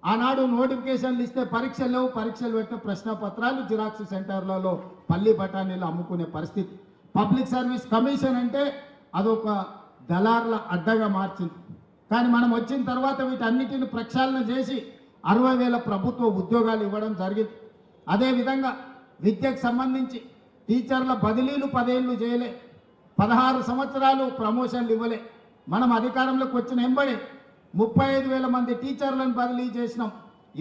ఆనాడు నోటిఫికేషన్లు ఇస్తే పరీక్షలు లేవు, పరీక్షలు పెట్టిన ప్రశ్నపత్రాలు జిరాక్స్ సెంటర్లలో పల్లి బఠానీలు అమ్ముకునే పరిస్థితి. పబ్లిక్ సర్వీస్ కమిషన్ అంటే అదొక దళారుల అడ్డగా మార్చింది. కానీ మనం వచ్చిన తర్వాత వీటన్నిటిని ప్రక్షాళన చేసి 60,000 ప్రభుత్వ ఉద్యోగాలు ఇవ్వడం జరిగింది. అదేవిధంగా విద్యకు సంబంధించి టీచర్ల బదిలీలు 10 ఏళ్ళు చేయలే, 16 సంవత్సరాలు ప్రమోషన్లు ఇవ్వలే. మనం అధికారంలోకి వచ్చిన ఎంబడి 35,000 మంది టీచర్లను బదిలీ చేసినాం,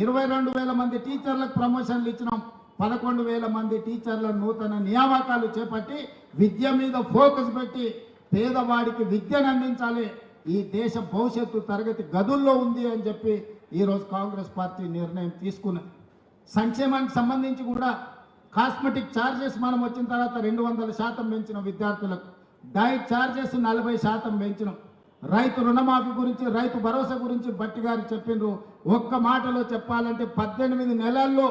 22,000 మంది టీచర్లకు ప్రమోషన్లు ఇచ్చినాం, 11,000 మంది టీచర్ల నూతన నియామకాలు చేపట్టి విద్య మీద ఫోకస్ పెట్టి పేదవాడికి విద్యను అందించాలి, ఈ దేశ భవిష్యత్తు తరగతి గదుల్లో ఉంది అని చెప్పి ఈరోజు కాంగ్రెస్ పార్టీ నిర్ణయం తీసుకున్నది. సంక్షేమానికి సంబంధించి కూడా కాస్మెటిక్ ఛార్జెస్ మనం వచ్చిన తర్వాత 200% పెంచిన విద్యార్థులకు, డైట్ ఛార్జెస్ 40% పెంచినాం. రైతు రుణమాఫీ గురించి, రైతు భరోసా గురించి భట్టి గారు చెప్పిండ్రు. ఒక్క మాటలో చెప్పాలంటే 18 నెలల్లో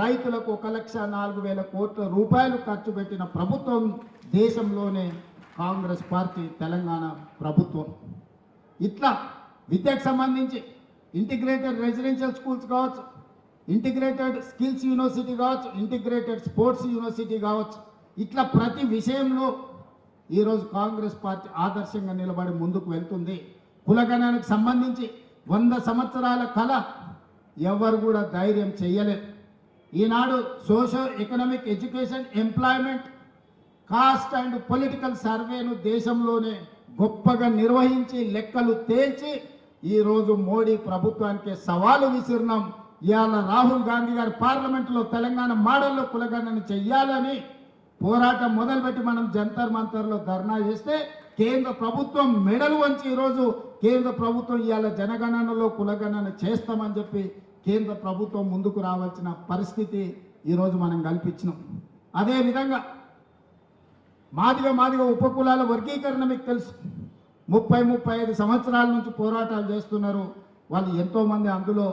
రైతులకు 1,04,000 కోట్ల రూపాయలు ఖర్చు పెట్టిన ప్రభుత్వం దేశంలోనే కాంగ్రెస్ పార్టీ, తెలంగాణ ప్రభుత్వం. ఇట్లా విద్యకు సంబంధించి ఇంటిగ్రేటెడ్ రెసిడెన్షియల్ స్కూల్స్ కావచ్చు, ఇంటిగ్రేటెడ్ స్కిల్స్ యూనివర్సిటీ కావచ్చు, ఇంటిగ్రేటెడ్ స్పోర్ట్స్ యూనివర్సిటీ కావచ్చు, ఇట్లా ప్రతి విషయంలో ఈరోజు కాంగ్రెస్ పార్టీ ఆదర్శంగా నిలబడి ముందుకు వెళ్తుంది. కులగణానికి సంబంధించి 100 సంవత్సరాల కళ ఎవరు కూడా ధైర్యం చేయలేదు. ఈనాడు socio economic education, employment, caste and political సర్వేను దేశంలోనే గొప్పగా నిర్వహించి లెక్కలు తేల్చి ఈరోజు మోడీ ప్రభుత్వానికి సవాలు విసిరినాం. ఇవాళ రాహుల్ గాంధీ గారు పార్లమెంట్లో తెలంగాణ మోడల్లో కులగణన చెయ్యాలని పోరాటం మొదలుపెట్టి మనం జంతర్ మంతర్లో ధర్నా చేస్తే కేంద్ర ప్రభుత్వం మెడలు వంచి ఈరోజు కేంద్ర ప్రభుత్వం ఇవాళ జనగణనలో కులగణన చేస్తామని చెప్పి కేంద్ర ప్రభుత్వం ముందుకు రావాల్సిన పరిస్థితి ఈరోజు మనం కల్పించినాం. అదేవిధంగా మాదిగ ఉపకులాల వర్గీకరణ మీకు తెలుసు. 30-35 సంవత్సరాల నుంచి పోరాటాలు చేస్తున్నారు వాళ్ళు. ఎంతోమంది అందులో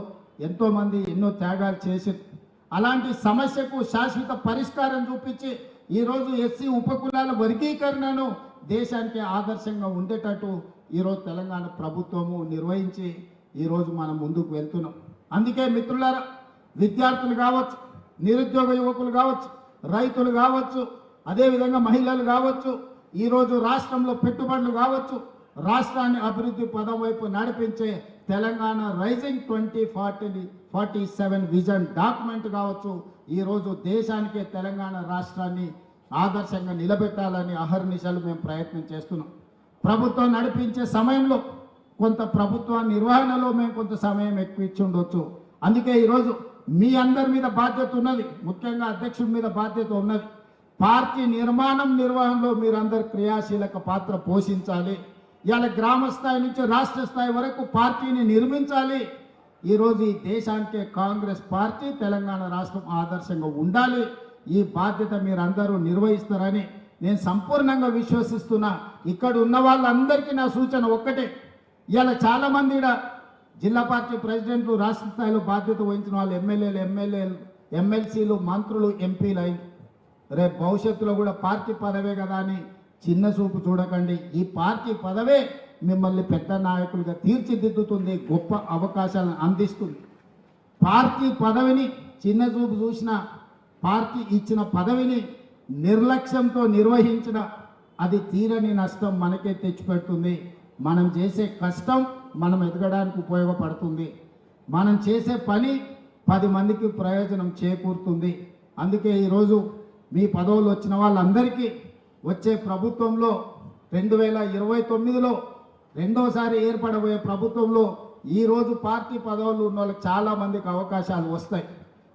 ఎంతోమంది ఎన్నో త్యాగాలు చేశారు. అలాంటి సమస్యకు శాశ్వత పరిష్కారం చూపించి ఈరోజు ఎస్సీ ఉపకులాల వర్గీకరణను దేశానికి ఆదర్శంగా ఉండేటట్టు ఈరోజు తెలంగాణ ప్రభుత్వము నిర్వహించి ఈరోజు మనం ముందుకు వెళ్తున్నాం. అందుకే మిత్రులారా, విద్యార్థులు కావచ్చు, నిరుద్యోగ యువకులు కావచ్చు, రైతులు కావచ్చు, అదేవిధంగా మహిళలు కావచ్చు, ఈరోజు రాష్ట్రంలో పెట్టుబడులు కావచ్చు, రాష్ట్రాన్ని అభివృద్ధి పదం వైపు నడిపించే తెలంగాణ రైజింగ్ 2047 విజన్ డాక్యుమెంట్ కావచ్చు, ఈరోజు దేశానికే తెలంగాణ రాష్ట్రాన్ని ఆదర్శంగా నిలబెట్టాలని అహర్నిశలు మేము ప్రయత్నం చేస్తున్నాం. ప్రభుత్వం నడిపించే సమయంలో కొంత ప్రభుత్వ నిర్వహణలో మేము కొంత సమయం ఎక్కువ ఇచ్చి ఉండొచ్చు. అందుకే ఈరోజు మీ అందరి మీద బాధ్యత ఉన్నది, ముఖ్యంగా అధ్యక్షుడి మీద బాధ్యత ఉన్నది. పార్టీ నిర్వహణలో మీరందరూ క్రియాశీలక పాత్ర పోషించాలి. ఇవాళ గ్రామ స్థాయి నుంచి రాష్ట్ర స్థాయి వరకు పార్టీని నిర్మించాలి. ఈరోజు ఈ దేశానికే కాంగ్రెస్ పార్టీ, తెలంగాణ రాష్ట్రం ఆదర్శంగా ఉండాలి. ఈ బాధ్యత మీరందరూ నిర్వహిస్తారని నేను సంపూర్ణంగా విశ్వసిస్తున్నా. ఇక్కడ ఉన్న వాళ్ళందరికీ నా సూచన ఒక్కటే, ఇవాళ చాలామంది జిల్లా పార్టీ ప్రెసిడెంట్లు, రాష్ట్ర స్థాయిలో బాధ్యత వహించిన వాళ్ళు ఎమ్మెల్సీలు, మంత్రులు, ఎంపీలు అయింది. రేపు భవిష్యత్తులో కూడా పార్టీ పదవే కదా అని చిన్న చూపు చూడకండి. ఈ పార్టీ పదవే మిమ్మల్ని పెద్ద నాయకులుగా తీర్చిదిద్దుతుంది, గొప్ప అవకాశాలను అందిస్తుంది. పార్టీ పదవిని చిన్న చూపు చూసిన, పార్టీ ఇచ్చిన పదవిని నిర్లక్ష్యంతో నిర్వహించిన అది తీరని నష్టం మనకే తెచ్చిపెడుతుంది. మనం చేసే కష్టం మనం ఎదగడానికి ఉపయోగపడుతుంది. మనం చేసే పని 10 మందికి ప్రయోజనం చేకూరుతుంది. అందుకే ఈరోజు మీ పదవులు వచ్చిన వాళ్ళందరికీ వచ్చే ప్రభుత్వంలో 2029లో రెండోసారి ఏర్పడబోయే ప్రభుత్వంలో ఈరోజు పార్టీ పదవులు ఉన్న వాళ్ళకి చాలామందికి అవకాశాలు వస్తాయి.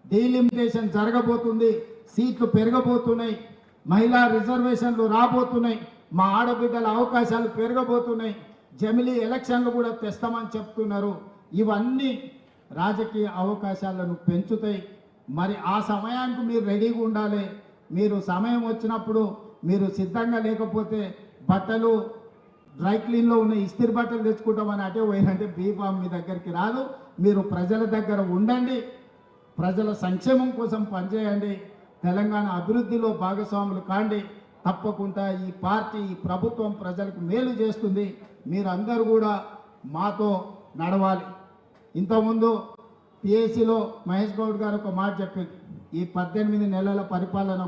డీలిమిటేషన్ జరగబోతుంది, సీట్లు పెరగబోతున్నాయి, మహిళా రిజర్వేషన్లు రాబోతున్నాయి, మా ఆడబిడ్డల అవకాశాలు పెరగబోతున్నాయి, జమిలీ ఎలక్షన్లు కూడా తెస్తామని చెప్తున్నారు. ఇవన్నీ రాజకీయ అవకాశాలను పెంచుతాయి. మరి ఆ సమయానికి మీరు రెడీగా ఉండాలి. మీరు సమయం వచ్చినప్పుడు మీరు సిద్ధంగా లేకపోతే బట్టలు డ్రై క్లీన్లో ఉన్న ఇస్త్రీ బట్టలు తెచ్చుకుంటామని అటే పోయినంటే బీఫామ్ మీ దగ్గరికి రాదు. మీరు ప్రజల దగ్గర ఉండండి, ప్రజల సంక్షేమం కోసం పనిచేయండి, తెలంగాణ అభివృద్ధిలో భాగస్వాములు కాండి. తప్పకుండా ఈ పార్టీ, ఈ ప్రభుత్వం ప్రజలకు మేలు చేస్తుంది. మీరందరూ కూడా మాతో నడవాలి. ఇంతకుముందు పిఎస్సిలో మహేష్ గౌడ్ గారు ఒక మాట చెప్పింది, ఈ 18 నెలల పరిపాలన